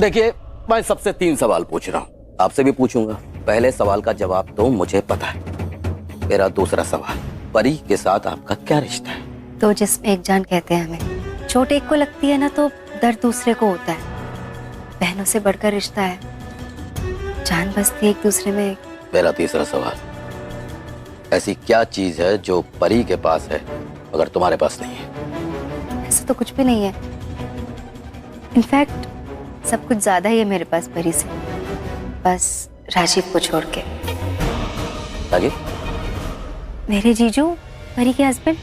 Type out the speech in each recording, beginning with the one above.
देखिए, मैं सबसे 3 सवाल पूछ रहा हूँ, आपसे भी पूछूंगा। पहले सवाल का जवाब तो मुझे पता है। मेरा दूसरा सवाल, परी के साथ आपका क्या रिश्ता है? तो जिसमें एक जान कहते हैं हमें। चोट एक को लगती है ना तो दर्द दूसरे को होता है। बहनों से बढ़कर रिश्ता है, जान बसती है एक दूसरे में। मेरा तीसरा सवाल, ऐसी क्या चीज है जो परी के पास है मगर तुम्हारे पास नहीं है? ऐसा तो कुछ भी नहीं है। इनफैक्ट सब कुछ ज्यादा ही है मेरे पास परी से, बस राजीव को छोड़ के। राजीव? मेरे जीजू, परी के हस्बैंड,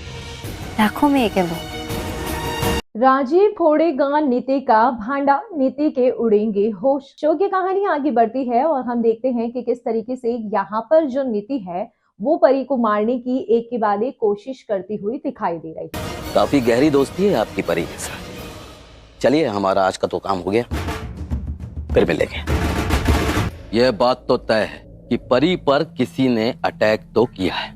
लाखों में एक है वो। राजीव फोड़ेगा नीति का भांडा, नीति के उड़ेंगे होश। शो की कहानी आगे बढ़ती है और हम देखते हैं कि किस तरीके से यहाँ पर जो नीति है वो परी को मारने की एक के बाद एक कोशिश करती हुई दिखाई दे रही है। काफी गहरी दोस्ती है आपकी परी के साथ। चलिए, हमारा आज का तो काम हो गया, फिर मिलेंगे। यह बात तो तय है कि परी पर किसी ने अटैक तो किया है।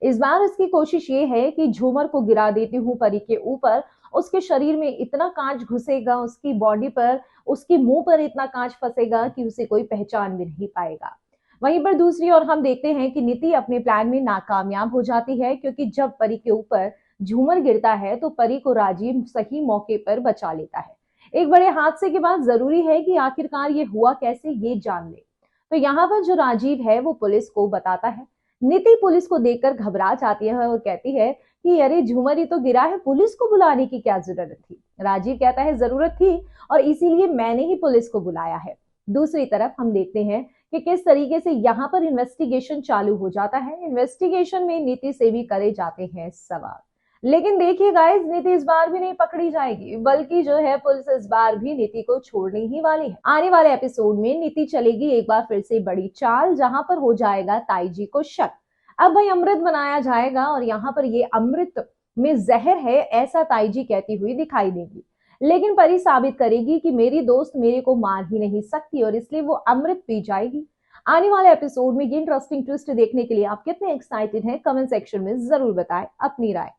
इस बार इसकी कोशिश ये है कि झूमर को गिरा देती हूँ परी के ऊपर। उसके शरीर में इतना कांच घुसेगा, उसकी बॉडी पर, उसके मुंह पर इतना कांच फंसेगा कि उसे कोई पहचान भी नहीं पाएगा। वहीं पर दूसरी ओर हम देखते हैं कि नीति अपने प्लान में नाकामयाब हो जाती है, क्योंकि जब परी के ऊपर झूमर गिरता है तो परी को राजीव सही मौके पर बचा लेता है। एक बड़े हादसे के बाद जरूरी है कि आखिरकार ये हुआ कैसे, ये जान ले। तो यहाँ पर जो राजीव है वो पुलिस को बताता है। नीति पुलिस को देखकर घबरा जाती है और कहती है कि अरे झूमर ही तो गिरा है, पुलिस को बुलाने की क्या जरूरत थी। राजीव कहता है जरूरत थी और इसीलिए मैंने ही पुलिस को बुलाया है। दूसरी तरफ हम देखते हैं कि किस तरीके से यहाँ पर इन्वेस्टिगेशन चालू हो जाता है। इन्वेस्टिगेशन में नीति से भी करे जाते हैं सवाल। लेकिन देखिए गाइस, नीति इस बार भी नहीं पकड़ी जाएगी, बल्कि जो है पुलिस इस बार भी नीति को छोड़ने ही वाली है। आने वाले एपिसोड में नीति चलेगी एक बार फिर से बड़ी चाल, जहां पर हो जाएगा ताई जी को शक। अब भाई अमृत बनाया जाएगा और यहाँ पर ये अमृत में जहर है, ऐसा ताई जी कहती हुई दिखाई देगी। लेकिन परी साबित करेगी कि मेरी दोस्त मेरे को मार ही नहीं सकती और इसलिए वो अमृत पी जाएगी। आने वाले एपिसोड में ये इंटरेस्टिंग ट्विस्ट देखने के लिए आप कितने एक्साइटेड हैं, कमेंट सेक्शन में जरूर बताएं अपनी राय।